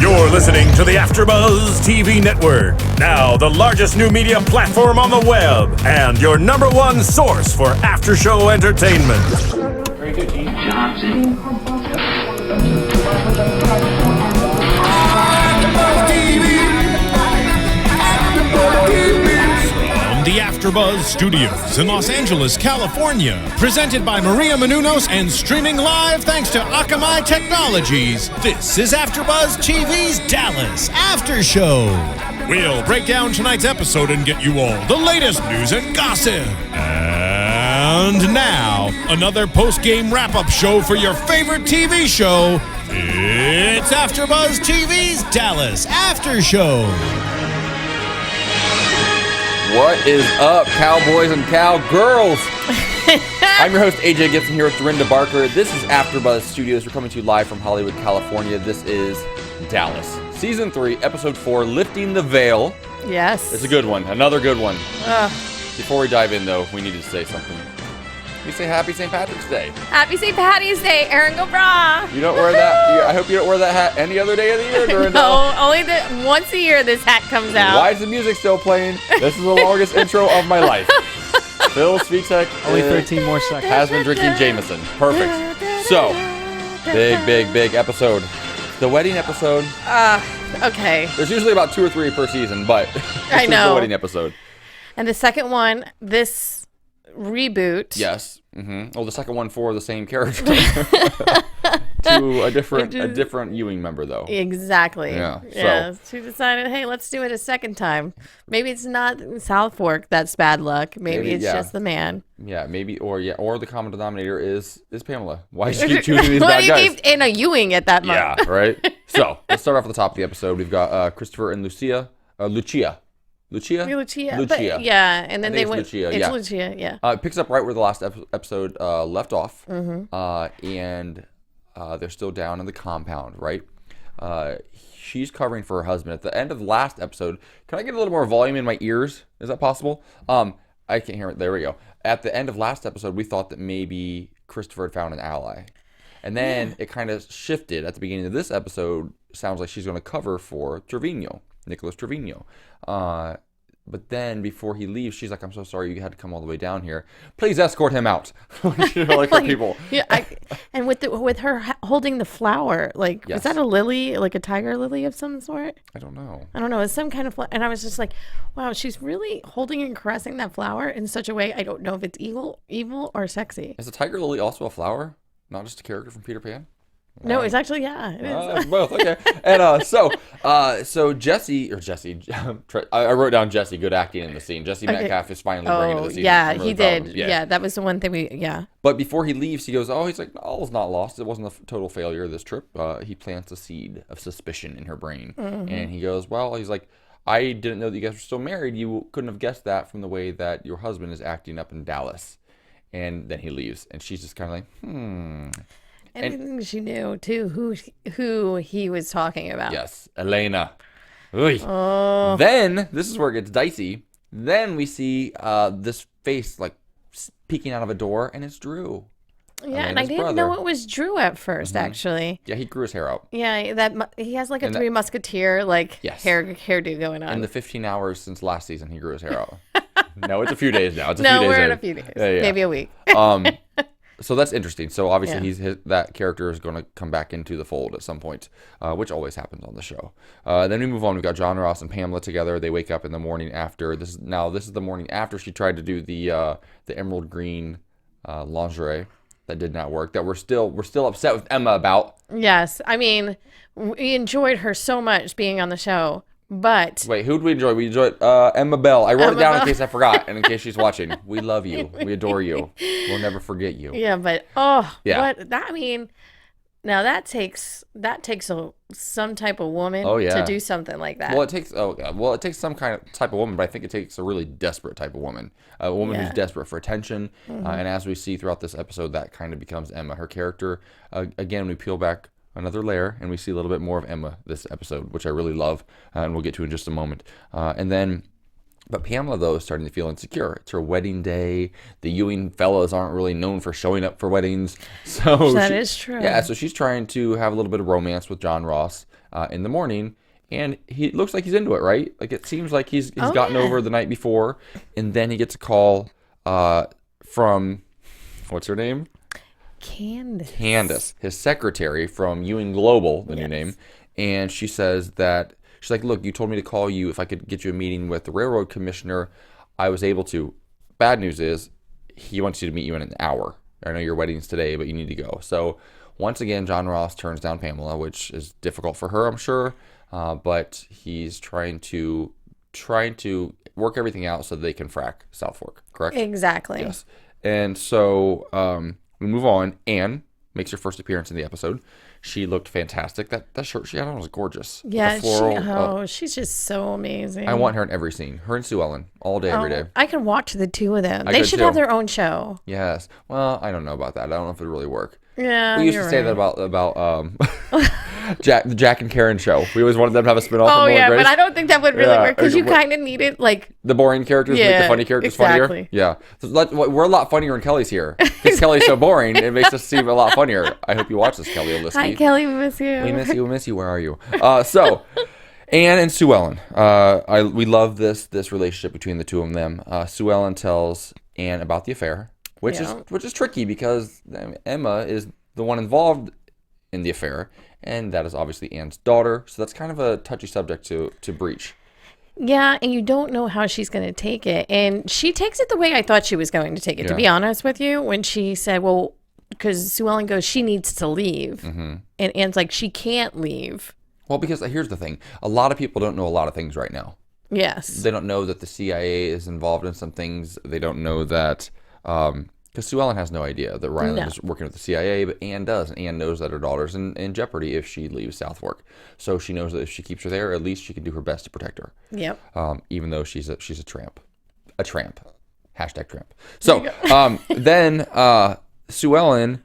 You're listening to the AFTERBUZZ TV Network, now the largest new media platform on the web, and your #1 source for after-show entertainment. Very good, Gene. Johnson. From the AFTERBUZZ Studios in Los Angeles, California, presented by Maria Menounos and streaming live thanks to Akamai Technologies, this is AFTERBUZZ TV's Dallas After Show. We'll break down tonight's episode and get you all the latest news and gossip. And now, another post-game wrap-up show for your favorite TV show. It's AFTERBUZZ TV's Dallas After Show. What is up, cowboys and cowgirls? I'm your host, AJ Gibson, here with Dorinda Barker. This is AFTERBUZZ Studios. We're coming to you live from Hollywood, California. This is Dallas. Season 3, Episode 4, Lifting the Veil. Yes. It's a good one. Another good one. Before we dive in, though, we need to say something. We say Happy St. Patrick's Day. Happy St. Patty's Day, Aaron Gobra. You don't wear that? I hope you don't wear that hat any other day of the year, Dorinda. No, only once a year this hat comes out. Why is the music still playing? This is the longest intro of my life. Phil Svitek only 13 more seconds. Has been drinking Jameson. Perfect. So, big episode. The wedding episode. Okay. There's usually about 2 or 3 per season, but I know. The wedding episode. And the second one, this reboot. Yes. Oh, the second one for the same character. To a different Ewing member, though. Exactly. Yeah. Yeah. So she decided, hey, let's do it a second time. Maybe it's not Southfork that's bad luck. Maybe it's just the man. Yeah, maybe, or the common denominator is Pamela. Why is she choosing these bad guys? Keep in a Ewing at that moment. Yeah, right? So, let's start off at the top of the episode. We've got Christopher and Lucia. Lucia. But, yeah, and then they went. Lucia, it's yeah. Lucia, yeah. It picks up right where the last episode left off, and they're still down in the compound, right? She's covering for her husband. At the end of the last episode, can I get a little more volume in my ears? Is that possible? I can't hear it. There we go. At the end of last episode, we thought that maybe Christopher had found an ally. And then it kind of shifted at the beginning of this episode. Sounds like she's going to cover for Nicolas Trevino. But then before he leaves, she's like, I'm so sorry you had to come all the way down here. Please escort him out. Like her people. Yeah, and with her holding the flower, like, Yes. Was that a lily, like a tiger lily of some sort? I don't know. It's some kind of flower. And I was just like, wow, she's really holding and caressing that flower in such a way. I don't know if it's evil or sexy. Is a tiger lily also a flower? Not just a character from Peter Pan? No, it's actually, it is. Both, okay. And so Jesse, I wrote down Jesse, good acting in the scene. Jesse Metcalf is finally bringing it to the scene. Yeah, he did. Yeah, that was the one thing But before he leaves, he goes, he's like, all's not lost. It wasn't a total failure, this trip. He plants a seed of suspicion in her brain. And he goes, he's like, I didn't know that you guys were still married. You couldn't have guessed that from the way that your husband is acting up in Dallas. And then he leaves. And she's just kind of like, Everything she knew, too, who he was talking about. Yes, Elena. Oh. Then, this is where it gets dicey. Then we see this face, like, peeking out of a door, and it's Drew. Yeah, Elena's and I didn't know it was Drew at first, actually. Yeah, he grew his hair out. Yeah, he has like a Three Musketeer, hairdo going on. In the 15 hours since last season, he grew his hair out. No, it's a few days now. We're in a few days. Yeah. Maybe a week. So that's interesting. So obviously that character is going to come back into the fold at some point, which always happens on the show. Then we move on. We've got John Ross and Pamela together. They wake up in the morning after. This is the morning after she tried to do the emerald green lingerie that did not work. That we're still upset with Emma about. Yes, I mean, we enjoyed her so much being on the show. But wait, who did we enjoy? We enjoyed Emma Bell. I wrote it down in case I forgot and in case she's watching. We love you. We adore you. We'll never forget you. Yeah, but now that takes some type of woman to do something like that. Well, it takes some kind of type of woman, but I think it takes a really desperate type of woman. A woman who's desperate for attention. And as we see throughout this episode, that kind of becomes Emma. Her character, again, we peel back another layer, and we see a little bit more of Emma this episode, which I really love, and we'll get to in just a moment. But Pamela, though, is starting to feel insecure. It's her wedding day. The Ewing fellas aren't really known for showing up for weddings. So that is true. Yeah, so she's trying to have a little bit of romance with John Ross. in the morning, and he looks like he's into it, right? Like it seems like he's gotten over the night before, and then he gets a call from, what's her name? Candace, his secretary from Ewing Global, the new name, and she says that, she's like, look, you told me to call you if I could get you a meeting with the railroad commissioner. I was able to. Bad news is he wants you to meet you in an hour. I know your wedding's today, but you need to go. So once again, John Ross turns down Pamela, which is difficult for her, I'm sure, but he's trying to work everything out so they can frack Southfork, correct? Exactly. Yes. And so we move on. Anne makes her first appearance in the episode. She looked fantastic. That shirt she had on was gorgeous. Yeah, floral, she's just so amazing. I want her in every scene. Her and Sue Ellen, all day, every day. I can watch the two of them. I They could should too. have their own show. Yes. Well, I don't know about that. I don't know if it would really work. Yeah, We used to say that about the Jack and Karen show. We always wanted them to have a spin-off of Oh, Will and yeah, Grace. but I don't think that would really Yeah, work because you what- kind of need it, like, The boring characters make the funny characters funnier. exactly. Yeah. So we're a lot funnier when Kelly's here. Because Kelly's so boring, it makes us seem a lot funnier. I hope you watch this, Kelly Olisky. Hi, Kelly, we miss you. We miss you. Where are you? So, Anne and Sue Ellen. We love this relationship between the two of them. Sue Ellen tells Anne about the affair, which is tricky because Emma is the one involved in the affair, and that is obviously Anne's daughter. So that's kind of a touchy subject to breach. Yeah, and you don't know how she's going to take it. And she takes it the way I thought she was going to take it, to be honest with you, when she said, well, because Sue Ellen goes, she needs to leave. Mm-hmm. And Anne's like, she can't leave. Well, because here's the thing. A lot of people don't know a lot of things right now. Yes. They don't know that the CIA is involved in some things. They don't know that, because Sue Ellen has no idea that Ryland is working with the CIA, but Anne does. And Anne knows that her daughter's in jeopardy if she leaves Southfork. So she knows that if she keeps her there, at least she can do her best to protect her. Yep. Even though she's a tramp. A tramp. Hashtag tramp. So then Sue Ellen,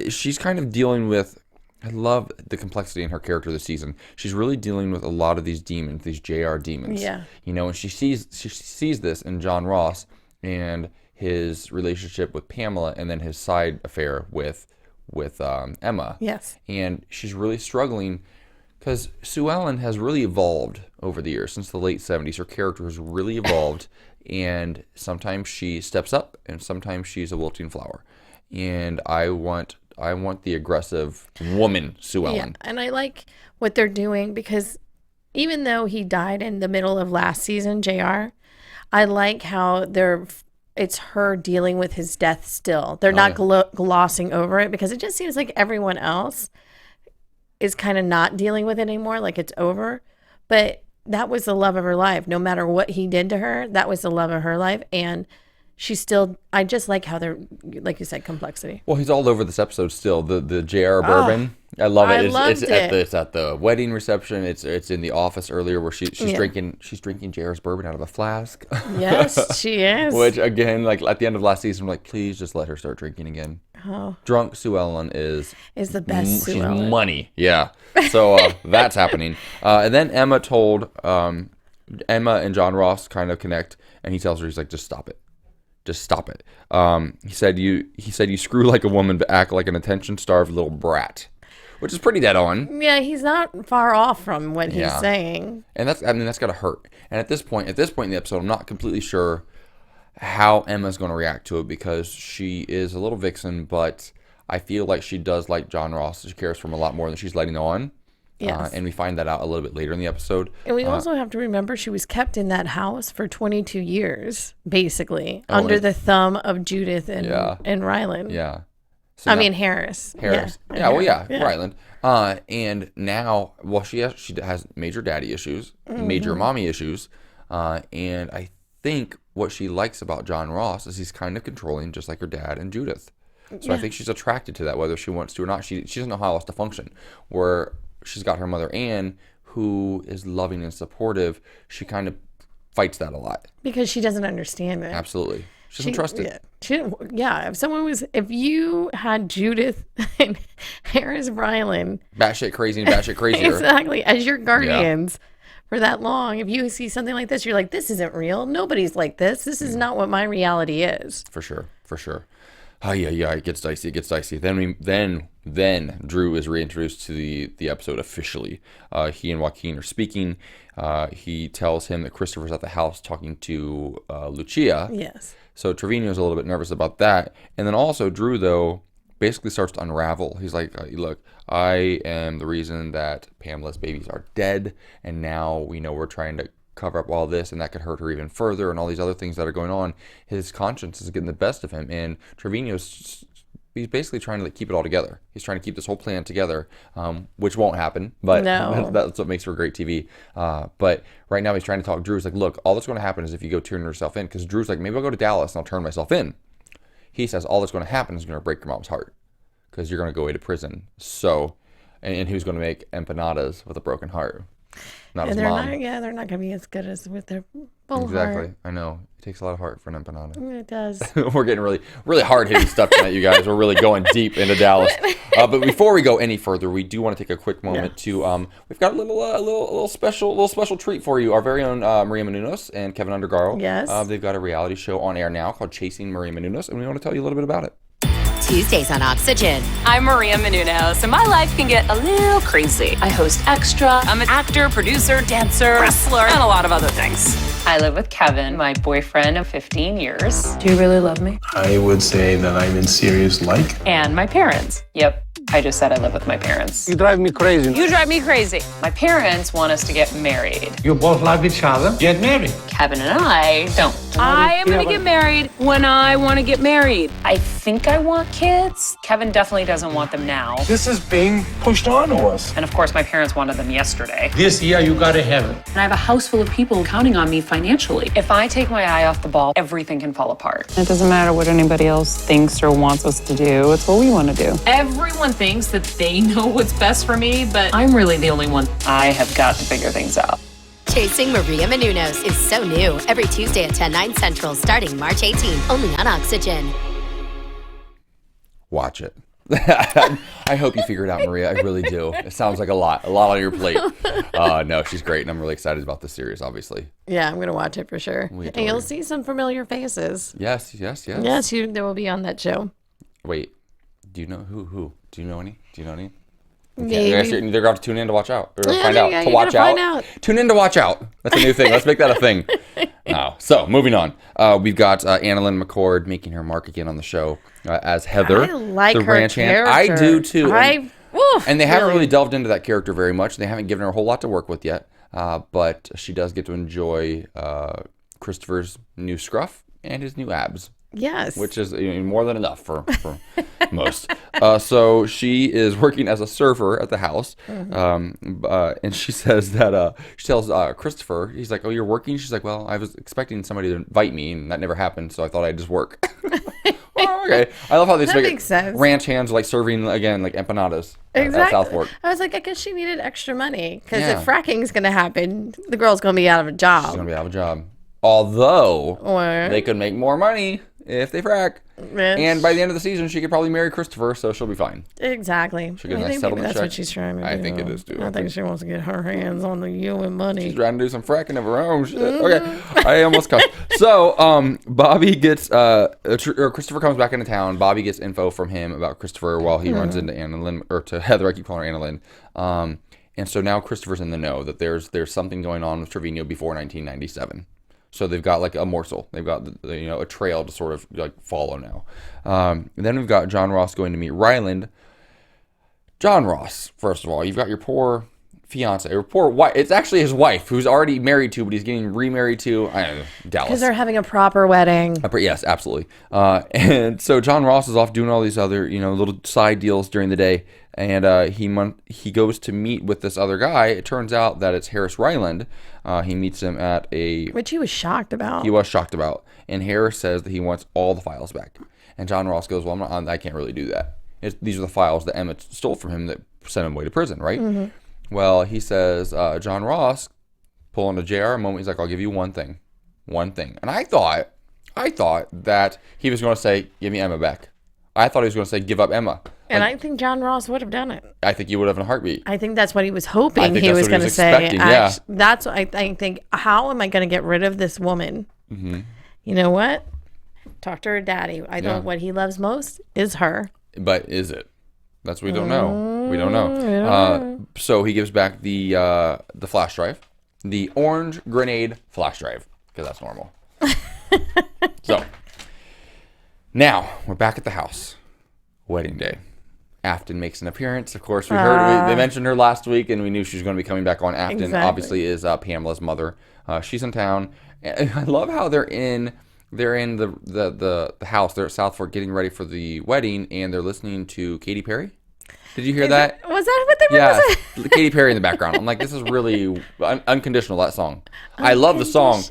she's kind of dealing with, I love the complexity in her character this season. She's really dealing with a lot of these demons, these JR demons. Yeah. You know, and she sees this in John Ross and his relationship with Pamela, and then his side affair with Emma. Yes. And she's really struggling because Sue Ellen has really evolved over the years. Since the late 70s, her character has really evolved, and sometimes she steps up, and sometimes she's a wilting flower. And I want the aggressive woman, Sue Ellen. Yeah, and I like what they're doing because even though he died in the middle of last season, JR, I like how it's her dealing with his death still. They're not glossing over it because it just seems like everyone else is kind of not dealing with it anymore, like it's over. But that was the love of her life. No matter what he did to her, that was the love of her life. And she's still, I just like how they're, like you said, complexity. Well, he's all over this episode still. The JR bourbon. I love it. It's at the wedding reception. It's in the office earlier where she's drinking JR's bourbon out of a flask. Yes, she is. Which again, like at the end of last season, I'm like, please just let her start drinking again. Oh. Drunk Sue Ellen is the best Sue she's Ellen. money. Yeah. So that's happening. And then Emma told Emma and John Ross kind of connect, and he tells her, he's like, just stop it. Just stop it. He said you screw like a woman but act like an attention-starved little brat, which is pretty dead on. Yeah, he's not far off from what he's saying. And that's gotta hurt. And at this point in the episode, I'm not completely sure how Emma's going to react to it because she is a little vixen, but I feel like she does like John Ross. She cares for him a lot more than she's letting on. Yes. And we find that out a little bit later in the episode. And we also have to remember she was kept in that house for 22 years, basically, under the thumb of Judith and Ryland. Yeah. So Harris. Ryland. And now, well, she has major daddy issues, major mommy issues, and I think what she likes about John Ross is he's kind of controlling, just like her dad and Judith. So I think she's attracted to that, whether she wants to or not. She doesn't know how else to function. Where she's got her mother Anne, who is loving and supportive. She kind of fights that a lot because she doesn't understand it. Absolutely. She doesn't trust it. If you had Judith and Harris Ryland, batshit crazy and batshit crazier, exactly, as your guardians for that long, if you see something like this, you're like, this isn't real. Nobody's like this. This is not what my reality is. For sure. Oh yeah, it gets dicey. Then Drew is reintroduced to the episode officially. He and Joaquin are speaking. He tells him that Christopher's at the house talking to Lucia. Yes. So Trevino's a little bit nervous about that. And then also Drew, though, basically starts to unravel. He's like, look, I am the reason that Pamela's babies are dead. And now we know we're trying to cover up all this, and that could hurt her even further, and all these other things that are going on. His conscience is getting the best of him. And Trevino's... he's basically trying to keep it all together. He's trying to keep this whole plan together, which won't happen. But no. That's what makes for great TV. But right now he's trying to talk. Drew's like, look, all that's going to happen is if you go turn yourself in. Because Drew's like, maybe I'll go to Dallas and I'll turn myself in. He says, all that's going to happen is going to break your mom's heart. Because you're going to go away to prison. So, and who's going to make empanadas with a broken heart? Not his mom. They're not going to be as good as with their full Exactly. heart. I know. It takes a lot of heart for an empanada. It does. We're getting really hard-hitting stuff tonight, you guys. We're really going deep into Dallas. But before we go any further, we do want to take a quick moment to we've got a little special treat for you. Our very own Maria Menounos and Kevin Undergaro. Yes. They've got a reality show on air now called Chasing Maria Menounos, and we want to tell you a little bit about it. Tuesdays on Oxygen. I'm Maria Menounos, and my life can get a little crazy. I host Extra. I'm an actor, producer, dancer, wrestler, and a lot of other things. I live with Kevin, my boyfriend of 15 years. Do you really love me? I would say that I'm in serious like. And my parents. Yep, I just said I live with my parents. You drive me crazy. You drive me crazy. My parents want us to get married. You both love each other. Get married. Kevin and I don't. I am going to get married when I want to get married. I think I want kids. Kevin definitely doesn't want them now. This is being pushed on to us. And of course, my parents wanted them yesterday. This year, you gotta have it. And I have a house full of people counting on me financially. If I take my eye off the ball, everything can fall apart. It doesn't matter what anybody else thinks or wants us to do. It's what we want to do. Everyone thinks that they know what's best for me, but I'm really the only one. I have got to figure things out. Chasing Maria Menounos is so new. Every Tuesday at 10, 9 Central, starting March 18th, only on Oxygen. Watch it. I hope you figure it out, Maria. I really do. It sounds like a lot on your plate. No, she's great, and I'm really excited about this series, obviously. Yeah, I'm going to watch it for sure. And you'll see some familiar faces. Yes. Yes, they will be on that show. Wait, do you know who? Do you know any? Maybe. They're going to have to tune in to watch out. Or Yeah, find there out. you go. To You watch gotta out. find out. Tune in to watch out. That's a new thing. Let's make that a thing. No. So, moving on. We've got Annalynne Mccord making her mark again on the show as Heather. I like the her ranch hand. character. I do too. And they haven't really really delved into that character very much. They haven't given her a whole lot to work with yet. But she does get to enjoy Christopher's new scruff and his new abs. Yes. Which is more than enough for most. So she is working as a server at the house. And she says that, she tells Christopher, he's like, oh, you're working? She's like, well, I was expecting somebody to invite me, and that never happened, so I thought I'd just work. Well, okay. I love how they makes sense. ranch hands like serving, again, like empanadas at Southfork. I was like, I guess she needed extra money, because Yeah. if fracking's going to happen, the girl's going to be out of a job. She's going to be out of a job. Although, Or- they could make more money if they frack. And by the end of the season, she could probably marry Christopher, so she'll be fine. Exactly. She'll get a I nice think maybe settlement that's check. what she's trying to do. I think it is, too. I think she wants to get her hands on the human money. She's trying to do some fracking of her own shit. Okay, I almost cussed. So, Bobby gets, or Christopher comes back into town. Bobby gets info from him about Christopher while he runs into Annalynne, or to Heather, I keep calling her Annalynne. And so now Christopher's in the know that there's something going on with Trevino before 1997. So they've got like a morsel. They've got a trail to sort of like follow now. And then we've got John Ross going to meet Ryland. John Ross, first of all, you've got your poor fiance, or poor wife. It's actually his wife, who's already married to, but he's getting remarried to. I don't know, Dallas. Because they're having a proper wedding. Yes, absolutely. And so John Ross is off doing all these other, little side deals during the day, and he goes to meet with this other guy. It turns out that it's Harris Ryland. He meets him at a... Which he was shocked about. He was shocked about. And Harris says that he wants all the files back. And John Ross goes, well, I can't really do that. These are the files that Emmett stole from him that sent him away to prison, right? Mm-hmm. Well, he says, John Ross, pulling a JR moment, he's like, I'll give you one thing. And I thought that he was going to say, give me Emma back. I thought he was going to say, give up Emma. And I think John Ross would have done it. I think he would have in a heartbeat. I think that's what he was hoping he was going to say. Yeah. That's what I think. How am I going to get rid of this woman? Mm-hmm. You know what? Talk to her daddy. I don't. What he loves most is her. But is it? That's what we don't know. We don't know. So he gives back the flash drive, the orange grenade flash drive, because that's normal. So now we're back at the house. Wedding day. Afton makes an appearance. Of course, we heard they mentioned her last week, and we knew she was going to be coming back on. Afton obviously is Pamela's mother. She's in town, and I love how they're in the house. They're at Southfork getting ready for the wedding, and they're listening to Katy Perry. Did you hear that? Was that what they were Yeah, Katy Perry in the background. I'm like, this is really unconditional, that song. I love the song.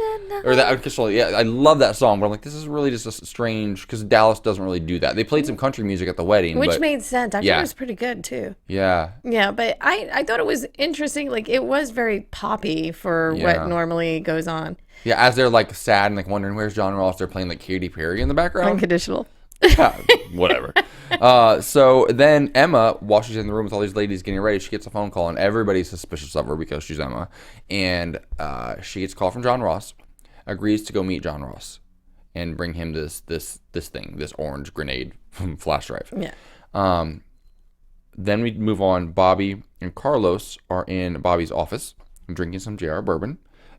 Or that unconditional. Yeah, I love that song, but I'm like, this is really just a strange, because Dallas doesn't really do that. They played some country music at the wedding. Which made sense. I thought it was pretty good, too. Yeah. Yeah, but I thought it was interesting. Like, it was very poppy for what normally goes on. Yeah, as they're like sad and like wondering where's John Ross, they're playing like Katy Perry in the background. Unconditional. Yeah, whatever. So then Emma, while she's in the room with all these ladies getting ready, she gets a phone call, and everybody's suspicious of her because she's Emma. And she gets a call from John Ross, agrees to go meet John Ross, and bring him this thing, this orange grenade flash drive. Yeah. Then we move on. Bobby and Carlos are in Bobby's office drinking some JR bourbon,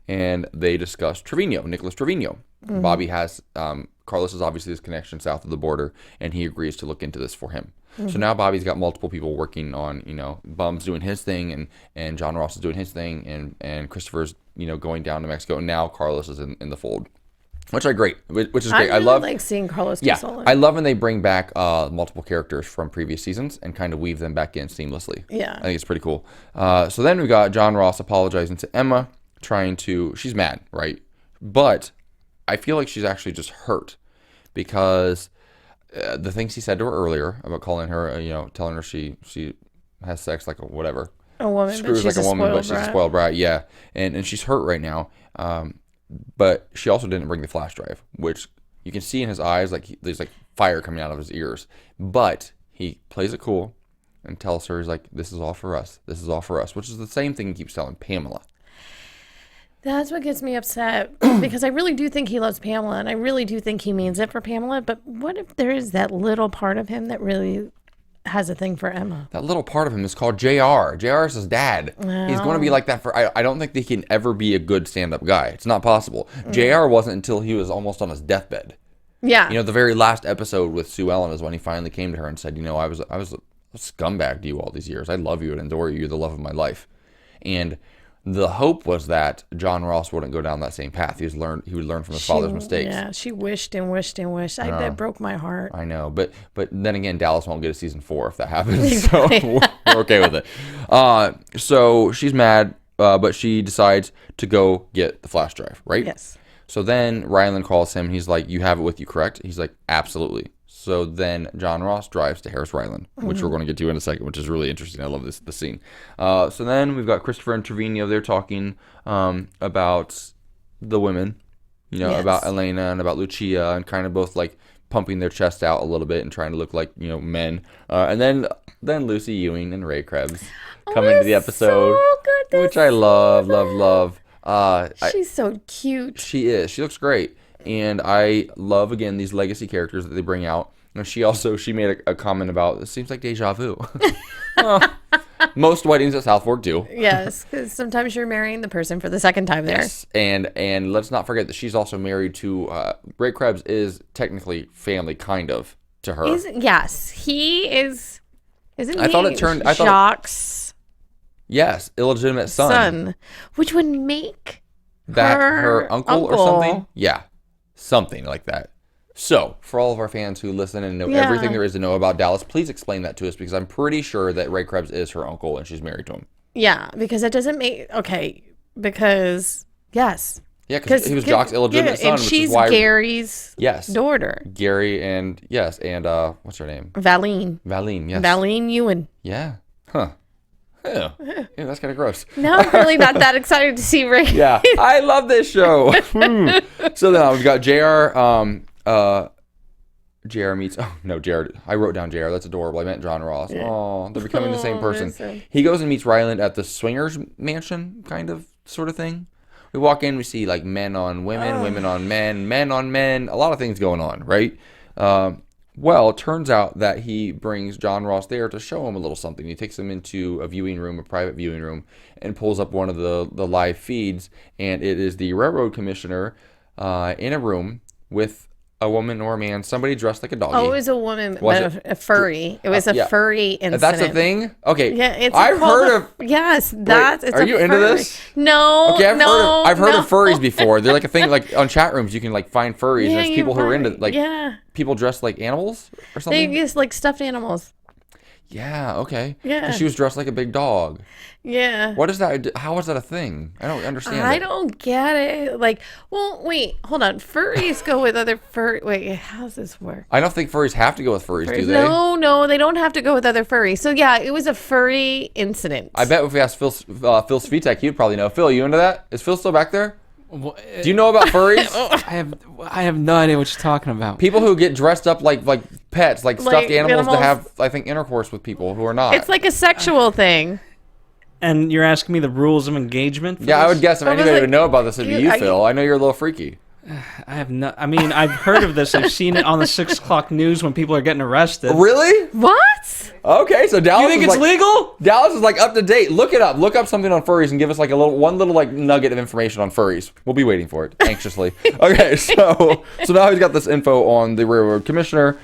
and they discuss Nicolas Trevino. Mm-hmm. Bobby has Carlos is obviously his connection south of the border, and he agrees to look into this for him. Mm-hmm. So now Bobby's got multiple people working on, Bum's doing his thing, and John Ross is doing his thing, and Christopher's, going down to Mexico, and now Carlos is in the fold, which is great. I love like seeing Carlos do solo. I love when they bring back multiple characters from previous seasons and kind of weave them back in seamlessly. Yeah. I think it's pretty cool. So then we got John Ross apologizing to Emma, she's mad, right? But I feel like she's actually just hurt because the things he said to her earlier about calling her, telling her she has sex like a whatever. A woman, screws like a woman, but she's a spoiled brat. Yeah. And she's hurt right now. But she also didn't bring the flash drive, which you can see in his eyes, like there's like fire coming out of his ears. But he plays it cool and tells her, he's like, this is all for us. This is all for us, which is the same thing he keeps telling Pamela. That's what gets me upset because I really do think he loves Pamela, and I really do think he means it for Pamela. But what if there is that little part of him that really has a thing for Emma? That little part of him is called JR. JR is his dad. Oh. He's going to be like that for... I don't think that he can ever be a good stand-up guy. It's not possible. JR wasn't until he was almost on his deathbed. Yeah. The very last episode with Sue Ellen is when he finally came to her and said, I was a scumbag to you all these years. I love you and adore you. You're the love of my life. And the hope was that John Ross wouldn't go down that same path. He would learn from his father's mistakes. Yeah, she wished and wished and wished. That broke my heart. I know, but then again, Dallas won't get a season 4 if that happens. So we're okay with it. So she's mad, but she decides to go get the flash drive, right? Yes. So then Ryland calls him. He's like, "You have it with you, correct?" He's like, "Absolutely." So then John Ross drives to Harris Ryland, which we're going to get to in a second, which is really interesting. I love this scene. So then we've got Christopher and Trevino. They're talking about the women, about Elena and about Lucia, and kind of both like pumping their chest out a little bit and trying to look like men. And then Lucy Ewing and Ray Krebs come into the episode, so good, which I love. She's so cute. She is. She looks great. And I love, again, these legacy characters that they bring out. And she made a comment about, it seems like deja vu. Most weddings at Southfork do. Yes, because sometimes you're marrying the person for the second time there. Yes, and let's not forget that she's also married to, Ray Krebs is technically family, kind of, to her. Yes, he is, isn't he? I thought it turned... Jacques' yes, illegitimate son. Which would make that her uncle or something? Yeah. Something like that. So, for all of our fans who listen and know everything there is to know about Dallas, please explain that to us, because I'm pretty sure that Ray Krebs is her uncle and she's married to him. Yeah, because it doesn't make... Okay, because... Yes. Yeah, because he was Jacques' illegitimate son, and she's which is why... Gary's daughter. Gary and... Yes, and what's her name? Valine, yes. Valine Ewan. Yeah. Huh. Yeah, that's kind of gross. Now I'm really not that excited to see Ray. Yeah, I love this show. So then we've got JR. JR meets. Oh no, Jared. I wrote down JR. That's adorable. I meant John Ross. Yeah. Oh, they're becoming the same person. Listen. He goes and meets Ryland at the swingers mansion, kind of, sort of thing, We walk in, we see like men on women, women on men on men, a lot of things going on, right? Well, it turns out that he brings John Ross there to show him a little something. He takes him into a viewing room, a private viewing room, and pulls up one of the live feeds, and it is the railroad commissioner in a room with a woman or a man, somebody dressed like a doggy. Oh, it was a woman, but a furry. It was a furry incident. That's a thing? Okay. Yeah, it's I've heard of. Yes, that's. Wait, are you into this? No. Okay, I've heard of furries before. They're like a thing, like on chat rooms, you can like find furries. Yeah, There's people who are into like people dressed like animals or something. They use like stuffed animals. Yeah. Okay. Yeah. 'Cause she was dressed like a big dog. Yeah. What is that? How is that a thing? I don't understand. I don't get it. Like, well, wait, hold on. Furries go with other Wait, how does this work? I don't think furries have to go with furries, do they? No, they don't have to go with other furries. So yeah, it was a furry incident. I bet if we asked Phil Svitek, he'd probably know. Phil, you into that? Is Phil still back there? Do you know about furries? I have no idea what you're talking about. People who get dressed up like pets, like stuffed animals to have, I think, intercourse with people who are not. It's like a sexual thing. And you're asking me the rules of engagement? Yeah, I would guess if anybody would know about this, it'd be you, Phil. I know you're a little freaky. I have no. I mean, I've heard of this. I've seen it on the 6 o'clock news when people are getting arrested. Really? What? Okay, so Dallas. You think it's legal? Dallas is like up to date. Look it up. Look up something on furries and give us like one little like nugget of information on furries. We'll be waiting for it anxiously. Okay, so now he's got this info on the railroad commissioner.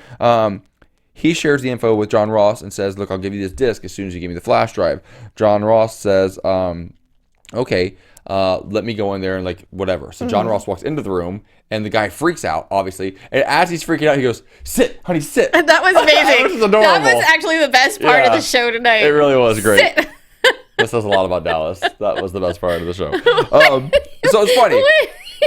He shares the info with John Ross and says, "Look, I'll give you this disc as soon as you give me the flash drive." John Ross says, "Okay." Let me go in there and like whatever. So John Ross walks into the room and the guy freaks out, obviously. And as he's freaking out, he goes, "Sit, honey, sit." That was amazing. Which is adorable. That was actually the best part of the show tonight. It really was great. Sit. This says a lot about Dallas. That was the best part of the show. So it's funny.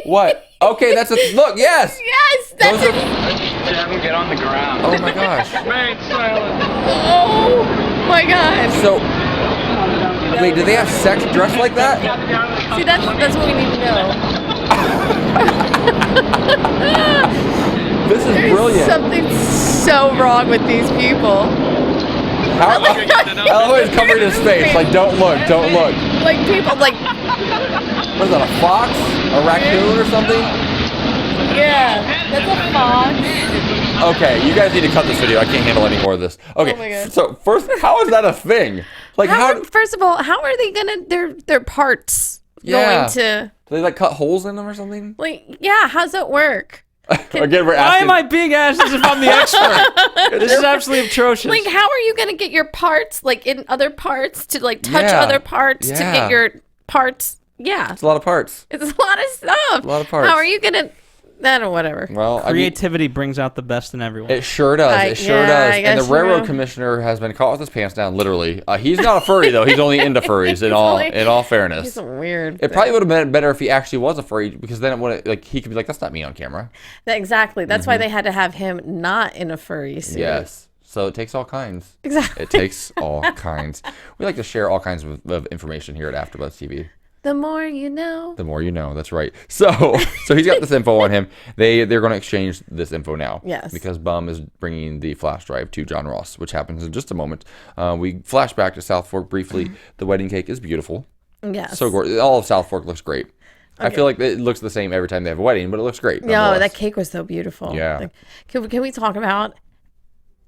What? Okay, that's a look. Yes. Yes. That's Have him get on the ground. Oh my gosh. Remain silent. Oh my gosh. So wait, do they have sex dressed like that? See, that's what we need to know. This is brilliant. Something so wrong with these people. I love how he's covering his face. Like, don't look, don't look. Like people, like What is that? A fox? A raccoon or something? yeah, that's a fox. Okay, you guys need to cut this video. I can't handle any more of this. Okay, Oh my God. so first, how is that a thing? Like First of all, how are they gonna their parts Yeah. going to do they like cut holes in them or something? like? Yeah, how's it work? Again, we're Why asking. am I being asked as if I'm the expert? This is absolutely atrocious. Like, how are you gonna get your parts like in other parts to like touch Yeah. other parts to Yeah. get your parts? Yeah, It's a lot of parts. it's a lot of stuff. A lot of parts. How are you gonna? I don't whatever. Well, I mean, Creativity brings out the best in everyone. it sure does. It sure yeah, does. I And the guess railroad you're- commissioner has been caught with his pants down, literally. He's not a furry though. He's only into furries. In all fairness, He's weird. it probably would have been better if he actually was a furry, because then it would like he could be like, "That's not me on camera." Exactly. That's why they had to have him not in a furry suit. Yes. So it takes all kinds. Exactly. It takes all kinds. We like to share all kinds of information here at AFTERBUZZ TV. The more you know. The more you know. That's right. So he's got this info on him. They're going to exchange this info now. Yes. Because Bum is bringing the flash drive to John Ross, which happens in just a moment. We flash back to Southfork briefly. The wedding cake is beautiful. Yes. So gorgeous. All of Southfork looks great. I feel like it looks the same every time they have a wedding, but it looks great. No, nonetheless. that cake was so beautiful. Yeah. Like, can we talk about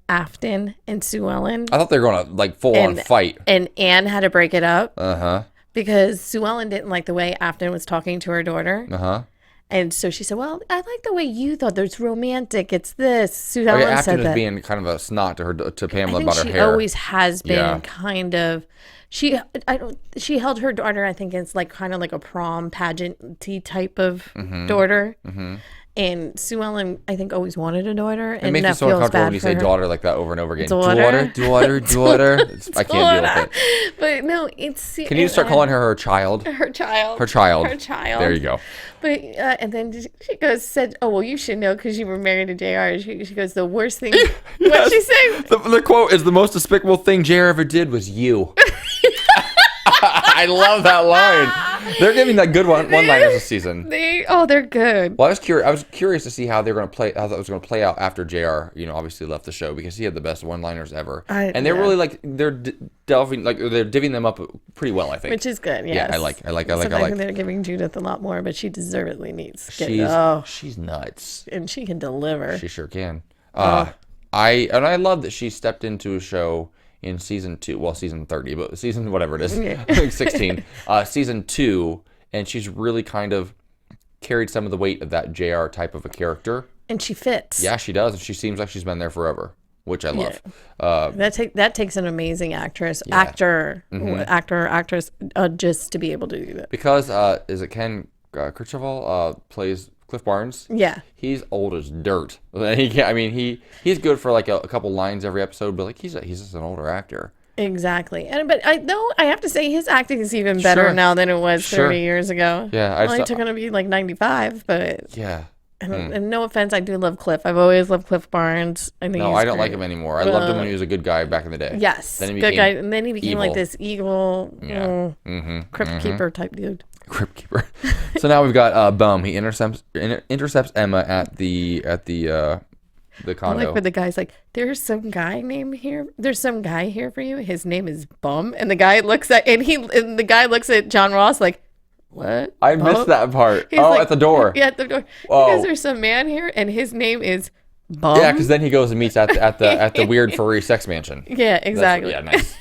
Afton and Sue Ellen? I thought they were going to like full on fight. And Anne had to break it up Uh-huh. because Sue Ellen didn't like the way Afton was talking to her daughter. Uh-huh. And so she said, well, I like the way you thought. There's romantic. It's this. Sue Okay, Ellen Afton said is that. being kind of a snot to I Pamela think about her she hair. always has been Yeah. kind of. She held her daughter, I think it's like kind of like a prom pageant-y type of Mm-hmm. daughter. And Sue Ellen, I think, always wanted a daughter. It and makes me that so feels uncomfortable bad when you for say her. daughter like that over and over again. Daughter? Daughter. I can't deal with it. But no, it's. Can you start calling her child? her child? Her child. Her child. There you go. But and then she said, "Oh well, you should know because you were married to JR." She goes, "The worst thing." What'd she say? The quote is, "The most despicable thing JR ever did was you." I love that line. They're giving that good one-liners this season. They're good. Well, I was curious to see how they were going to play. How that was going to play out after JR, obviously left the show because he had the best one-liners ever, and they're really they're delving, they're divvying them up pretty well. I think, which is good. Yes. Yeah, I like. I think they're giving Judith a lot more, but she deservedly needs. She's nuts, and she can deliver. She sure can. I love that she stepped into a show in season 2, well, season 30, but season whatever it is, I think 16, season 2, and she's really kind of carried some of the weight of that JR type of a character. And she fits. Yeah, she does. She seems like she's been there forever, which I love. That takes an amazing actress, actress, just to be able to do that. Because is it Ken Kirchhoff plays Cliff Barnes? Yeah, he's old as dirt. He's good for like a couple lines every episode, but like he's just an older actor. Exactly, but I have to say his acting is even better now than it was 30 years ago. Yeah, it took him to be like 95, but yeah. And no offense, I do love Cliff. I've always loved Cliff Barnes. I don't like him anymore. I loved him when he was a good guy back in the day. Yes, then good guy, and then he became evil. like this evil, crypt keeper type dude. Crypt keeper. So now we've got Bum. He intercepts Emma at the condo. I like where the guy's like, there's some guy here for you. His name is Bum, and the guy looks at John Ross like, what? I missed that part. He's at the door. Yeah, at the door. Whoa. Because there's some man here, and his name is Bum. Yeah, because then he goes and meets at the weird furry sex mansion. Yeah, exactly. Nice.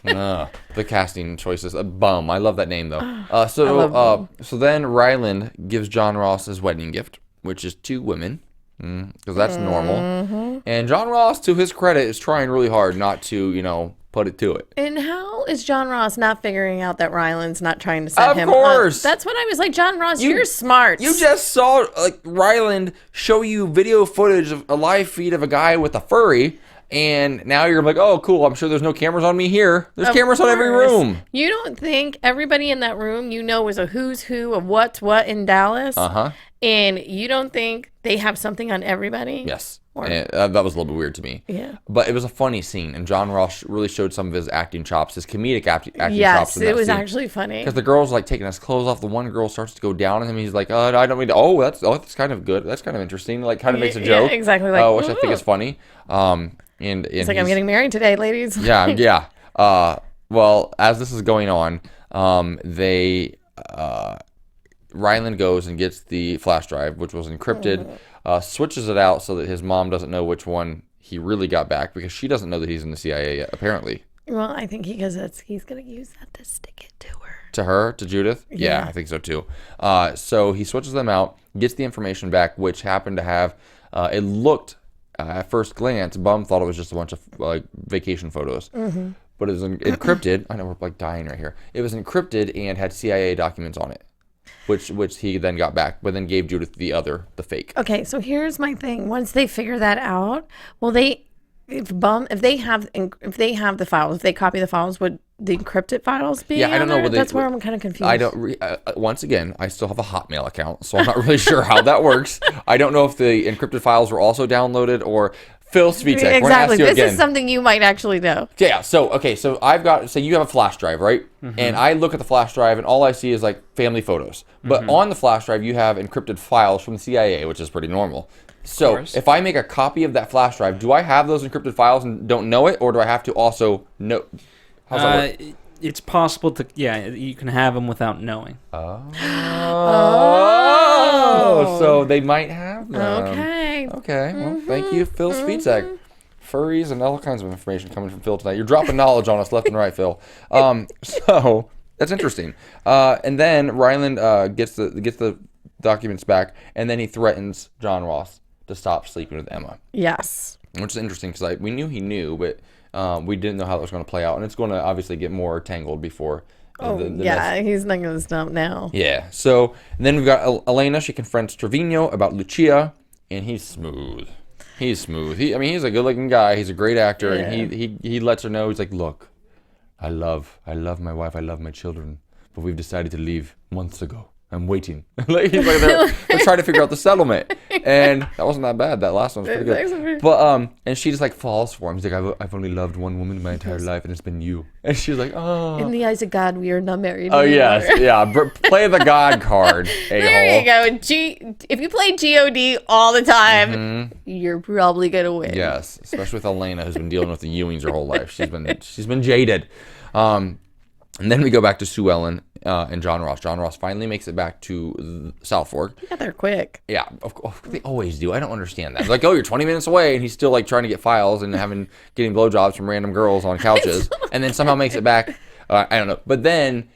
Yeah. The casting choices. Bum. I love that name though. So then Ryland gives John Ross his wedding gift, which is 2 women, because that's normal. And John Ross, to his credit, is trying really hard not to, put it to it. And how is John Ross not figuring out that Ryland's not trying to set him up? Of course. That's what I was like, John Ross, you're smart. You just saw Ryland show you video footage of a live feed of a guy with a furry, and now you're like, oh, cool, I'm sure there's no cameras on me here. There's cameras on every room. You don't think everybody in that room, is a who's who of what's what in Dallas? Uh-huh. And you don't think they have something on everybody? Yes. That was a little bit weird to me. Yeah. But it was a funny scene, and John Ross really showed some of his acting chops, his comedic acting chops. Yes, it was actually funny. Because the girl's like taking his clothes off. The one girl starts to go down on him. He's like, I don't mean to. That's kind of good. That's kind of interesting. Like, kind of makes a joke. Yeah, exactly. Like, which I think is funny. And it's like, I'm getting married today, ladies. Yeah. Well, as this is going on, Ryland goes and gets the flash drive, which was encrypted, switches it out so that his mom doesn't know which one he really got back, because she doesn't know that he's in the CIA yet, apparently. Well, I think he's going to use that to stick it to her. To her? To Judith? Yeah, I think so too. So he switches them out, gets the information back, which happened to have, it looked, at first glance, Bum thought it was just a bunch of vacation photos. Mm-hmm. But it was encrypted. I know we're dying right here. It was encrypted and had CIA documents on it. Which he then got back, but then gave Judith the fake. Okay, so here's my thing. Once they figure that out, if they have the files, if they copy the files, would the encrypted files be? Yeah, I don't know. That's where I'm kind of confused. I don't. Once again, I still have a Hotmail account, so I'm not really sure how that works. I don't know if the encrypted files were also downloaded or. Phil Svitek. Exactly. This is something you might actually know. Yeah. So I've got. Say you have a flash drive, right? Mm-hmm. And I look at the flash drive, and all I see is like family photos. But on the flash drive, you have encrypted files from the CIA, which is pretty normal. So if I make a copy of that flash drive, do I have those encrypted files and don't know it, or do I have to also know? How's that work? It's possible to. Yeah, you can have them without knowing. Oh. So they might have them. Okay. Well, thank you, Phil Svitek. Furries and all kinds of information coming from Phil tonight. You're dropping knowledge on us left and right, Phil. So that's interesting. And then Ryland gets the documents back, and then he threatens John Ross to stop sleeping with Emma. Yes. Which is interesting because we knew he knew, but we didn't know how that was going to play out, and it's going to obviously get more tangled before. He's not going to stop now. Yeah. So and then we've got Elena. She confronts Trevino about Lucia, and he's smooth. He's a good-looking guy. He's a great actor, and he lets her know. He's like, look, I love my wife. I love my children, but we've decided to leave months ago. I'm waiting. Like, they're trying to figure out the settlement, and that wasn't that bad. That last one was pretty good. But and she just like falls for him. He's like, I've only loved one woman in my entire life, and it's been you. And she's like, oh. In the eyes of God, we are not married. Oh anymore. yes, yeah. Play the God card. There you go. If you play God all the time, you're probably gonna win. Yes, especially with Elena, who's been dealing with the Ewings her whole life. She's been jaded. And then we go back to Sue Ellen and John Ross. John Ross finally makes it back to Southfork. Yeah, they're quick. Yeah, of course, they always do. I don't understand that. Like, oh, you're 20 minutes away, and he's still like trying to get files and getting blowjobs from random girls on couches, and then somehow makes it back. I don't know. But then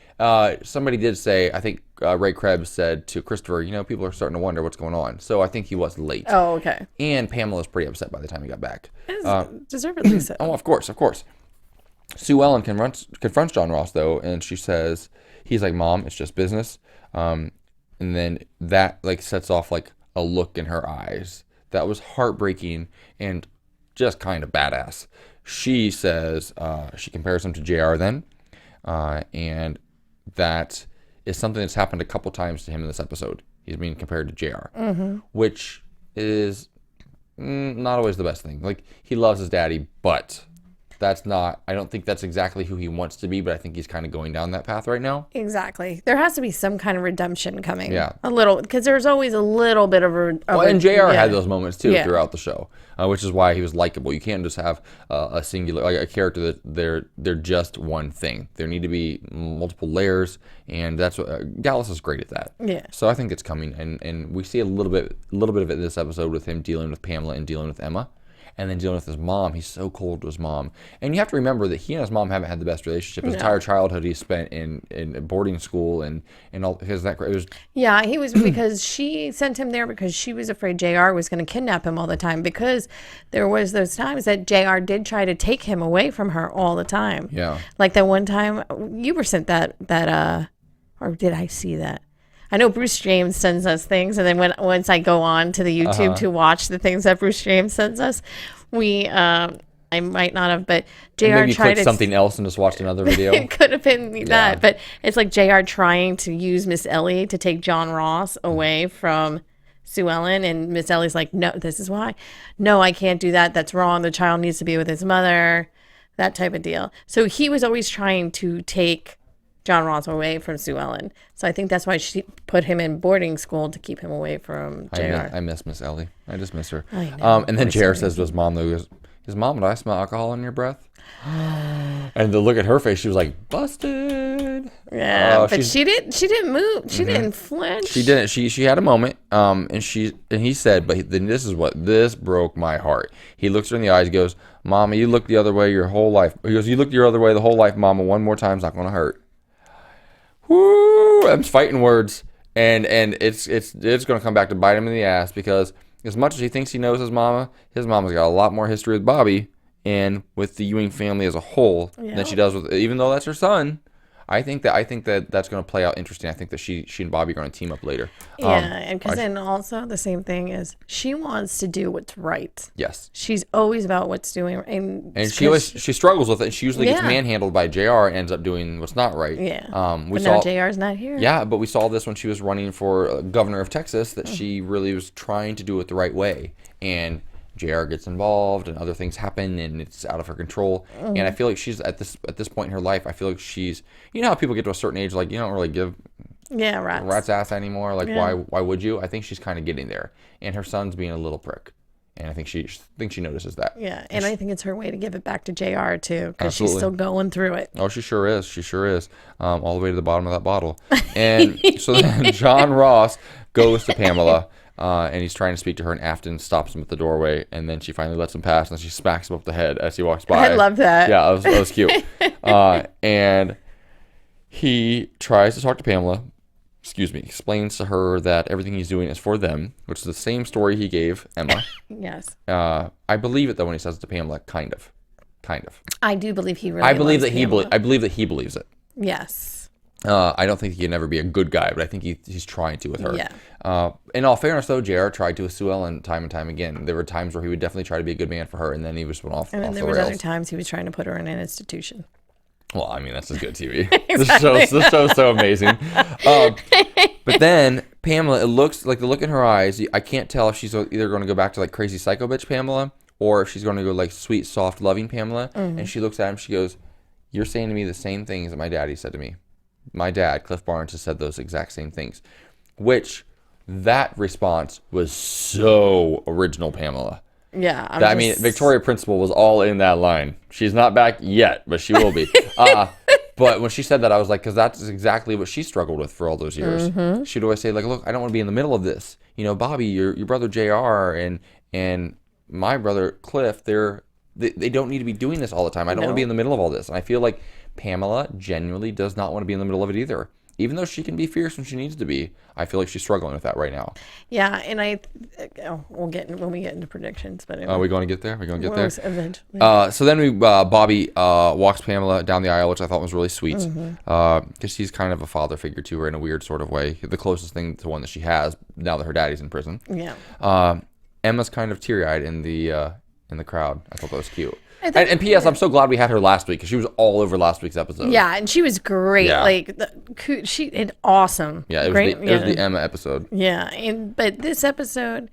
somebody did say, I think Ray Krebs said to Christopher, people are starting to wonder what's going on. So I think he was late. Oh, okay. And Pamela's pretty upset by the time he got back. Deservedly so. Oh, of course. Sue Ellen confronts John Ross, though, and she says, he's like, Mom, it's just business. And then that like sets off like a look in her eyes that was heartbreaking and just kind of badass. She says, she compares him to JR then, and that is something that's happened a couple times to him in this episode. He's being compared to JR, which is not always the best thing. Like, he loves his daddy, but I don't think that's exactly who he wants to be, but I think he's kind of going down that path right now. Exactly. There has to be some kind of redemption coming. Yeah. A little, because there's always a little bit of and JR had those moments too throughout the show, which is why he was likable. You can't just have a singular, like a character that they're just one thing. There need to be multiple layers, and that's what Dallas is great at that. Yeah. So I think it's coming, and we see a little bit of it in this episode with him dealing with Pamela and dealing with Emma. And then dealing with his mom. He's so cold to his mom. And you have to remember that he and his mom haven't had the best relationship. His entire childhood he spent in boarding school and all, because it was... Yeah, he was, because she sent him there because she was afraid JR was going to kidnap him all the time, because there was those times that JR did try to take him away from her all the time. Yeah. Like that one time, you were sent that or did I see that? I know Bruce James sends us things, and then once I go on to the YouTube to watch the things that Bruce James sends us, I might not have, but JR maybe you tried clicked something else and just watched another video. It could have been that, but it's like JR trying to use Miss Ellie to take John Ross away from Sue Ellen, and Miss Ellie's like, no, this is why. No, I can't do that. That's wrong. The child needs to be with his mother, that type of deal. So he was always trying to take John Ross away from Sue Ellen. So I think that's why she put him in boarding school, to keep him away from JR. I miss Miss Ellie. I just miss her. I know. And then JR says to his mom, though, he goes, Mom, do I smell alcohol in your breath? And the look at her face, she was like, busted. Yeah, but she didn't move. She didn't flinch. She didn't. She had a moment. And he said, but then this broke my heart. He looks her in the eyes, goes, Mama, you look the other way your whole life. He goes, you look your other way the whole life, Mama. One more time's not going to hurt. Woo! I'm fighting words, and it's going to come back to bite him in the ass, because as much as he thinks he knows his mama's got a lot more history with Bobby and with the Ewing family as a whole than she does with, even though that's her son. I think that that's going to play out interesting. I think that she and Bobby are going to team up later. Yeah, and because then also the same thing is she wants to do what's right. Yes, she's always about what's doing, and she struggles with it. And she usually gets manhandled by JR and ends up doing what's not right. Yeah, but now JR's not here. Yeah, but we saw this when she was running for governor of Texas, that she really was trying to do it the right way, and JR gets involved and other things happen and it's out of her control. And I feel like she's at this point in her life, I feel like she's, how people get to a certain age, like you don't really give rat's ass anymore. Like why would you? I think she's kind of getting there, and her son's being a little prick, and I think she notices that. Yeah, and I think it's her way to give it back to JR too, because she's still going through it. Oh, she sure is. All the way to the bottom of that bottle. And so then John Ross goes to Pamela. And he's trying to speak to her, and Afton stops him at the doorway, and then she finally lets him pass, and she smacks him up the head as he walks by. I love that. Yeah, that was cute. And he tries to talk to Pamela, explains to her that everything he's doing is for them, which is the same story he gave Emma. Yes. I believe it, though, when he says it to Pamela, kind of. I do believe he really I believe that he believes it. Yes. I don't think he can never be a good guy, but I think he's trying to with her. Yeah. In all fairness, though, JR tried to with Sue Ellen time and time again. There were times where he would definitely try to be a good man for her, and then he just went off. And then the there was rails. other times he was trying to put her in an institution. Well, I mean, that's just good TV. This show's so amazing. But then Pamela, it looks like the look in her eyes. I can't tell if she's either going to go back to like crazy psycho bitch Pamela or if she's going to go like sweet, soft, loving Pamela. And she looks at him. She goes, "You're saying to me the same things that my daddy said to me. My dad, Cliff Barnes, has said those exact same things." Which that response was so original, Pamela. Yeah. I mean, Victoria Principal was all in that line. She's not back yet, but she will be. But when she said that, I was like, because that's exactly what she struggled with for all those years. She'd always say, like, look, I don't want to be in the middle of this. You know, Bobby, your brother JR and my brother Cliff, they don't need to be doing this all the time. I don't want to be in the middle of all this. And I feel like Pamela genuinely does not want to be in the middle of it either. Even though she can be fierce when she needs to be, I feel like she's struggling with that right now. Yeah, and we'll get when we get into predictions. But are we going to get there? We're going to get there eventually. So then Bobby walks Pamela down the aisle, which I thought was really sweet, because she's kind of a father figure to her in a weird sort of way. The closest thing to one that she has now that her daddy's in prison. Yeah. Emma's kind of teary-eyed in the crowd. I thought that was cute. And P.S. I'm so glad we had her last week because she was all over last week's episode. Yeah, and she was great. Yeah. Like she did awesome. Yeah, it was the Emma episode. Yeah, but this episode,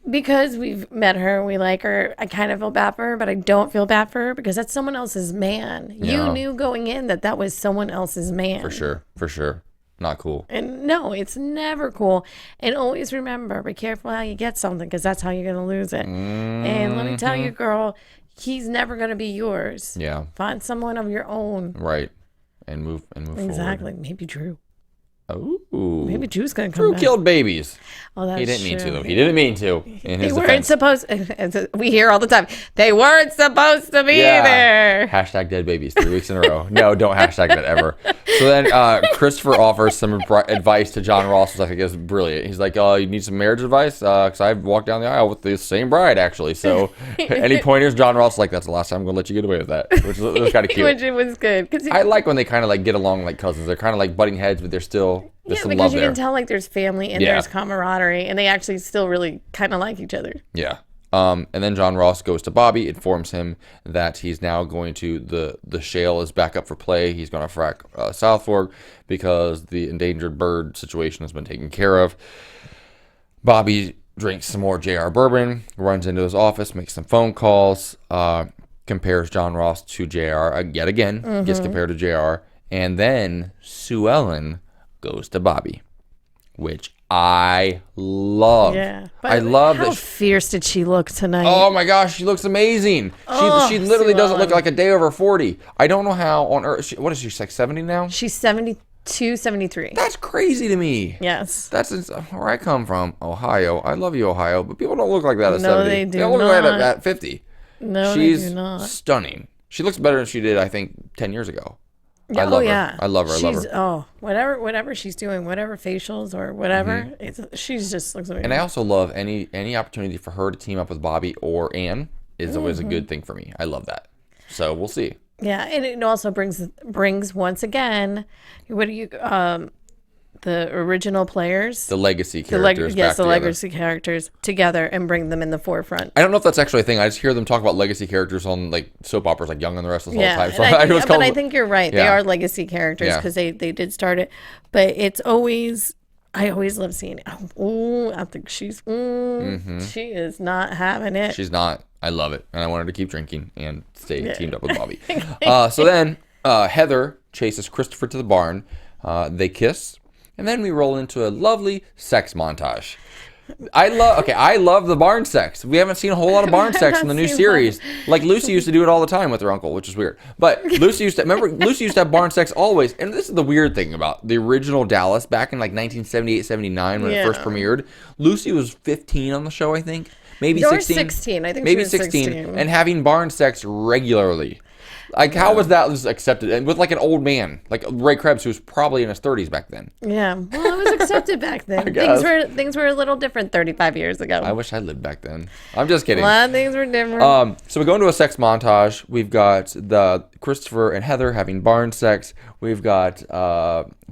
because we've met her, we like her. I kind of feel bad for her, but I don't feel bad for her because that's someone else's man. Yeah. You knew going in that was someone else's man. For sure. Not cool. And no, it's never cool. And always remember, be careful how you get something because that's how you're going to lose it. And let me tell you, girl, he's never going to be yours. Yeah. Find someone of your own. Right. And move forward. Exactly. Maybe Drew. Oh. Maybe Drew's going to come Drew back. killed babies. Oh, that's He didn't mean true. to, though. He didn't mean to. In his They weren't defense. supposed. We hear all the time. They weren't supposed to be there. Hashtag dead babies 3 weeks in a row. No, don't hashtag that ever. So then Christopher offers some advice to John Ross, which I think is brilliant. He's like, you need some marriage advice? Because I've walked down the aisle with the same bride, actually. So any pointers? John Ross is like, that's the last time I'm going to let you get away with that. Which was kind of cute. Which it was good. I like when they kind of like get along like cousins. They're kind of like butting heads, but there's some because love you there. can tell like there's family and there's camaraderie, and they actually still really kind of like each other. Yeah. And then John Ross goes to Bobby, informs him that he's now going to the shale is back up for play. He's going to frack Southfork because the endangered bird situation has been taken care of. Bobby drinks some more JR bourbon, runs into his office, makes some phone calls, compares John Ross to JR yet again, gets compared to JR, and then Sue Ellen goes to Bobby, which I love. Yeah. I love how that. fierce did she look tonight? Oh my gosh, she looks amazing. She literally doesn't look like a day over 40. I don't know how on earth. What is she, like 70 now? She's 72, 73. That's crazy to me. Yes. That's where I come from, Ohio. I love you, Ohio, but people don't look like that at No, 70. they do look not. like that at 50. No, She's they do not. stunning. She looks better than she did, I think, 10 years ago. Yeah, I love her. yeah. I love her. She's, oh, whatever she's doing, whatever facials or whatever, she's just looks amazing. And I also love any opportunity for her to team up with Bobby or Ann is always a good thing for me. I love that. So we'll see. Yeah, and it also brings once again, what do you the original players, The legacy characters. Back the together. legacy characters together and bring them in the forefront. I don't know if that's actually a thing. I just hear them talk about legacy characters on like soap operas, like Young and the Restless all the time. So I think you're right. They Yeah. are legacy characters because they did start it, but it's always. I always love seeing it. Oh, I think she's. She is not having it. She's not. I love it, and I want her to keep drinking and stay teamed up with Bobby. So then Heather chases Christopher to the barn. They kiss, and then we roll into a lovely sex montage. I love the barn sex. We haven't seen a whole lot of barn sex in the new series. Like Lucy used to do it all the time with her uncle, which is weird. But Lucy used to have barn sex always. And this is the weird thing about the original Dallas back in like 1978, 79 when it first premiered. Lucy was 15 on the show, I think. Maybe 16. I think maybe she was 16. And having barn sex regularly. Like, how was that accepted? And with like an old man, like Ray Krebs, who was probably in his 30s back then. Yeah, well, it was accepted back then. Things were a little different 35 years ago. I wish I lived back then. I'm just kidding. A lot of things were different. So we go into a sex montage. We've got the Christopher and Heather having barn sex. We've got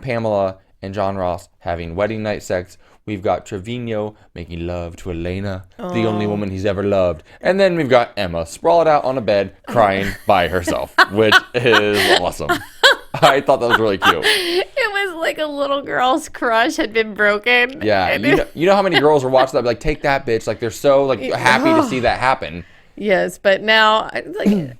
Pamela and John Ross having wedding night sex. We've got Trevino making love to Elena, the only woman he's ever loved. And then we've got Emma sprawled out on a bed crying by herself, which is awesome. I thought that was really cute. It was like a little girl's crush had been broken. Yeah, you know how many girls are watching that, like, take that, bitch. Like, they're so like happy to see that happen. Yes, but now, like,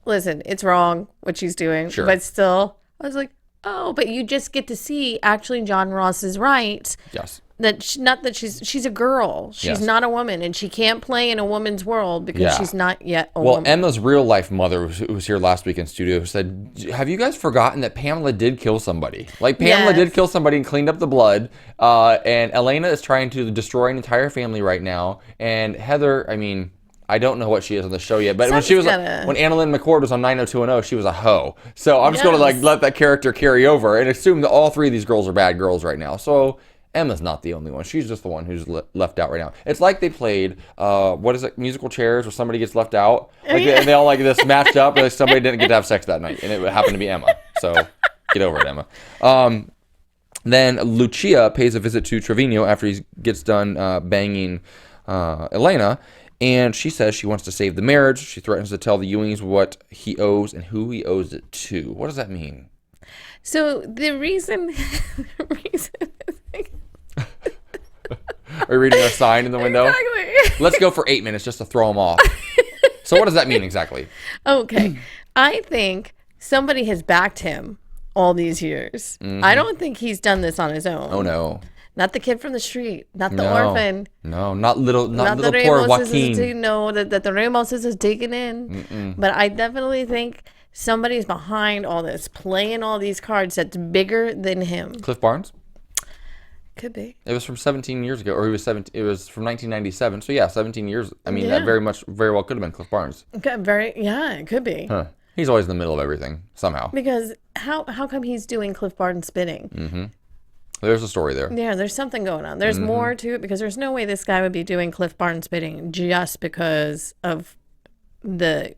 listen, it's wrong what she's doing. Sure. But still, I was like, oh, but you just get to see actually John Ross is right. Yes. Not that she's a girl. She's Yes. not a woman, and she can't play in a woman's world because she's not yet a woman. Well, Emma's real life mother, who was here last week in studio, said, "Have you guys forgotten that Pamela did kill somebody? Like Pamela did kill somebody and cleaned up the blood. And Elena is trying to destroy an entire family right now. And Heather, I mean." I don't know what she is on the show yet, but when Annalynne Mccord was on 90210, she was a hoe. So I'm just going to like let that character carry over and assume that all three of these girls are bad girls right now. So Emma's not the only one. She's just the one who's left out right now. It's like they played, what is it, musical chairs where somebody gets left out. Like, and they all like this matched up, and like somebody didn't get to have sex that night. And it happened to be Emma. So get over it, Emma. Then Lucia pays a visit to Trevino after he gets done banging Elena. And she says she wants to save the marriage. She threatens to tell the Ewings what he owes and who he owes it to. What does that mean? So the reason Are you reading a sign in the window? Exactly. Let's go for 8 minutes just to throw them off. So what does that mean exactly? Okay. I think somebody has backed him all these years. Mm-hmm. I don't think he's done this on his own. Oh, no. Not the kid from the street. Not the orphan. No, not little the poor Ramoses Joaquin. that the Ramoses is digging in. But I definitely think somebody's behind all this, playing all these cards that's bigger than him. Cliff Barnes? Could be. It was from 17 years ago, or he was 17. It was from 1997. So yeah, 17 years. I mean, that very well could have been Cliff Barnes. It could be. Huh. He's always in the middle of everything somehow. Because how come he's doing Cliff Barnes spinning? Mm-hmm. There's a story there. Yeah, there's something going on. There's more to it because there's no way this guy would be doing Cliff Barnes spinning just because of the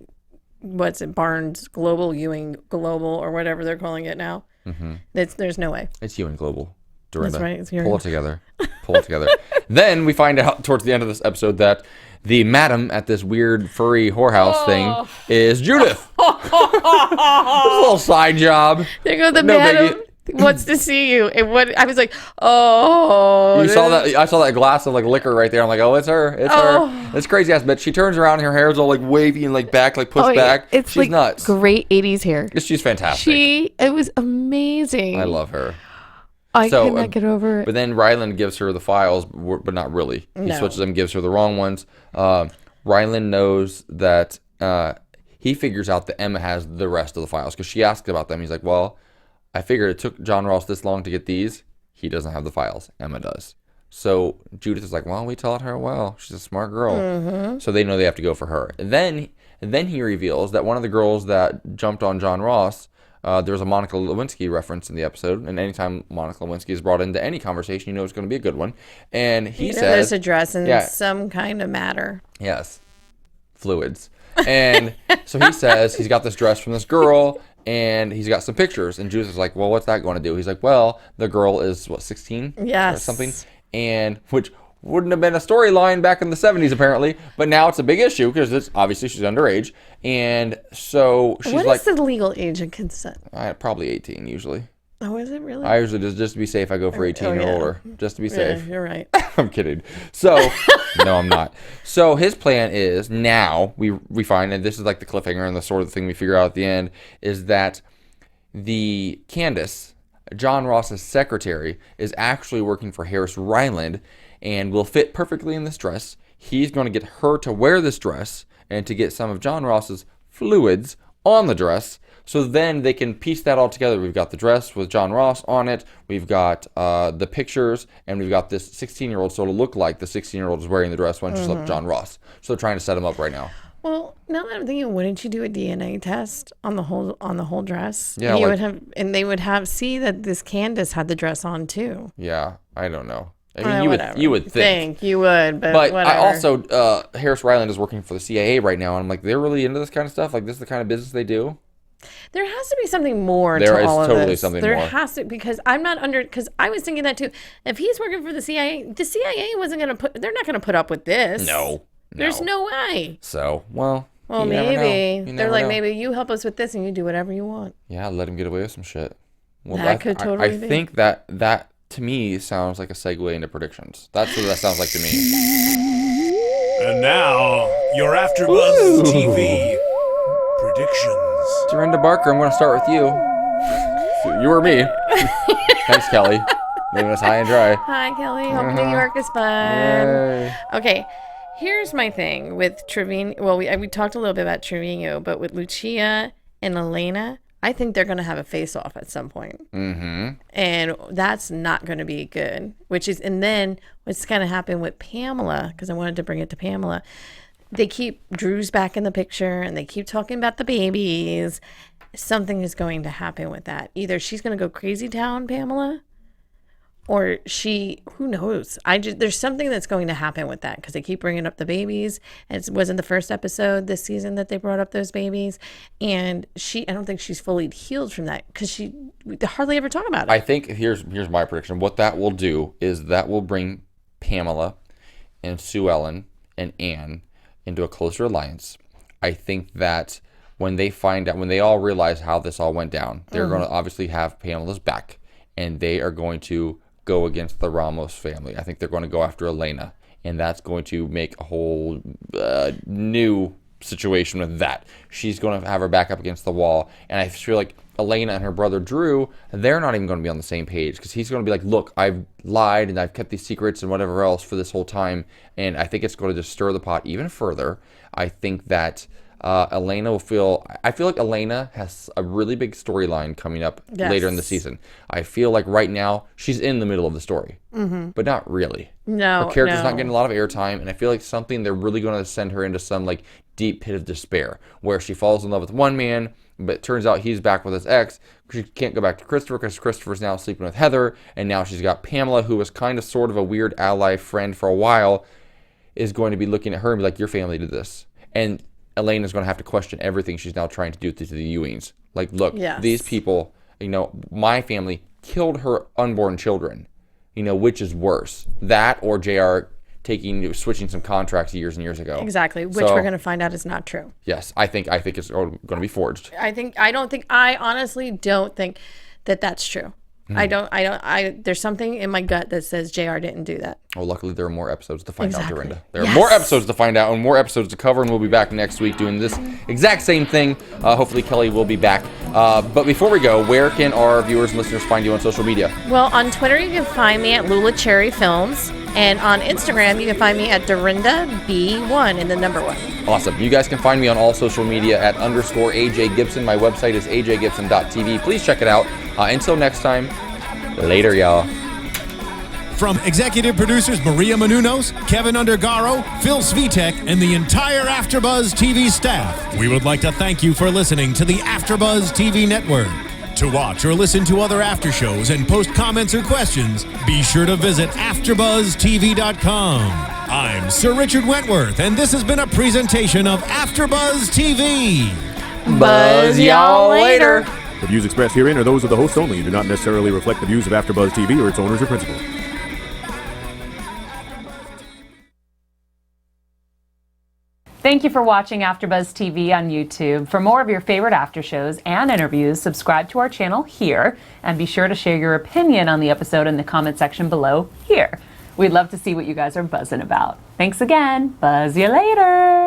Barnes Global, Ewing Global, or whatever they're calling it now. Mm-hmm. There's no way. It's Ewing Global. Dorinda. That's right. It's Pull it together. Pull it together. Then we find out towards the end of this episode that the madam at this weird furry whorehouse thing is Judith. This little side job. There go the madam. Wants to see you. And what I was like, oh. You saw that? I saw that glass of like liquor right there. I'm like, oh, it's her. It's her. It's crazy ass. But she turns around and her hair's all like wavy and like back, like pushed back. It's She's like nuts. Great 80s hair. She's fantastic. It was amazing. I love her. I cannot get over it. But then Ryland gives her the files, but not really. He switches them, gives her the wrong ones. Ryland knows that he figures out that Emma has the rest of the files because she asked about them. He's like, well, I figured it took John Ross this long to get these. He doesn't have the files. Emma does. So Judith is like, well, we taught her well. She's a smart girl. Mm-hmm. So they know they have to go for her. And then he reveals that one of the girls that jumped on John Ross, there was a Monica Lewinsky reference in the episode. And anytime Monica Lewinsky is brought into any conversation, you know it's going to be a good one. And he says... There's a dress in some kind of matter. Yes. Fluids. And so he says he's got this dress from this girl... And he's got some pictures. And Judith is like, well, what's that going to do? He's like, well, the girl is, 16? Yes. Or something. And which wouldn't have been a storyline back in the 70s, apparently. But now it's a big issue because it's obviously she's underage. And so she's like... What is the legal age of consent? Probably 18, usually. Oh, is it really? I usually, just to be safe, I go for 18 or older. Just to be safe. Yeah, you're right. I'm kidding. So, no, I'm not. So his plan is now we find, and this is like the cliffhanger and the sort of thing we figure out at the end, is that the Candace, John Ross's secretary, is actually working for Harris Ryland and will fit perfectly in this dress. He's going to get her to wear this dress and to get some of John Ross's fluids on the dress. So then they can piece that all together. We've got the dress with John Ross on it. We've got the pictures, and we've got this 16-year-old. So it'll look like the 16-year-old is wearing the dress when she slept with John Ross. So they're trying to set him up right now. Well, now that I'm thinking, wouldn't you do a DNA test on the whole dress? Yeah, they would see that this Candace had the dress on too. Yeah, I don't know. I mean, you would think you would, but whatever. I also Harris Ryland is working for the CIA right now, and I'm like, they're really into this kind of stuff. Like, this is the kind of business they do. There has to be something more There to is all of totally this. something there more. has to, because I'm not under, because I was thinking that too. If he's working for the CIA wasn't going to put, they're not going to put up with this. No. There's no way. So, well, Well, you never know. maybe. You They're never like, know. maybe you help us with this and you do whatever you want. Yeah, let him get away with some shit. Well, That could totally I be. think that to me sounds like a segue into predictions. That's what that sounds like to me. And now, your AfterBuzz TV predictions. Dorinda Barker, I'm going to start with you. So you or me. Thanks, Kelly. Leaving us high and dry. Hi, Kelly. Hope New York is fun. Yay. Okay, here's my thing with Trevino. Well, we talked a little bit about Trevino, but with Lucia and Elena, I think they're going to have a face-off at some point. Mm-hmm. And that's not going to be good. And then what's going to happen with Pamela, because I wanted to bring it to Pamela, they keep Drew's back in the picture and they keep talking about the babies. Something is going to happen with that. Either she's going to go crazy town, Pamela, or who knows? There's something that's going to happen with that because they keep bringing up the babies. And it wasn't the first episode this season that they brought up those babies. And I don't think she's fully healed from that because we hardly ever talk about it. I think here's my prediction. What that will do is that will bring Pamela and Sue Ellen and Anne into a closer alliance. I think that when they all realize how this all went down, they're going to obviously have Pamela's back, and they are going to go against the Ramos family. I think they're going to go after Elena, and that's going to make a whole new situation with that. She's going to have her back up against the wall, and I feel like Elena and her brother Drew, they're not even going to be on the same page because he's going to be like, look, I've lied and I've kept these secrets and whatever else for this whole time, and I think it's going to just stir the pot even further. I think that Elena I feel like Elena has a really big storyline coming up later in the season. I feel like right now she's in the middle of the story, but not really. No, her character's not getting a lot of airtime, and I feel like they're really going to send her into some like deep pit of despair where she falls in love with one man, but it turns out he's back with his ex. She can't go back to Christopher because Christopher's now sleeping with Heather, and now she's got Pamela, who was kind of sort of a weird ally friend for a while, is going to be looking at her and be like, your family did this. And Elena's going to have to question everything she's now trying to do to the Ewings. Like, look, these people, my family killed her unborn children. Which is worse? That or JR switching some contracts years and years ago. Exactly, which we're going to find out is not true. Yes, I think it's going to be forged. I honestly don't think that that's true. There's something in my gut that says JR didn't do that. Well, luckily there are more episodes to find out, Dorinda. There are more episodes to find out and more episodes to cover, and we'll be back next week doing this exact same thing. Hopefully Kelly will be back. But before we go, where can our viewers and listeners find you on social media? Well, on Twitter you can find me at Lula Cherry Films, and on Instagram you can find me at Dorinda B1 and the number 1. Awesome. You guys can find me on all social media at _AJ Gibson. My website is ajgibson.tv. Please check it out. Until next time, later, y'all. From executive producers Maria Menounos, Kevin Undergaro, Phil Svitek, and the entire AfterBuzz TV staff, we would like to thank you for listening to the AfterBuzz TV network. To watch or listen to other after shows and post comments or questions, be sure to visit AfterBuzzTV.com. I'm Sir Richard Wentworth, and this has been a presentation of AfterBuzz TV. Buzz y'all later. The views expressed herein are those of the hosts only and do not necessarily reflect the views of AfterBuzz TV or its owners or principals. Thank you for watching AfterBuzz TV on YouTube. For more of your favorite after shows and interviews, subscribe to our channel here, and be sure to share your opinion on the episode in the comment section below here. We'd love to see what you guys are buzzing about. Thanks again. Buzz you later.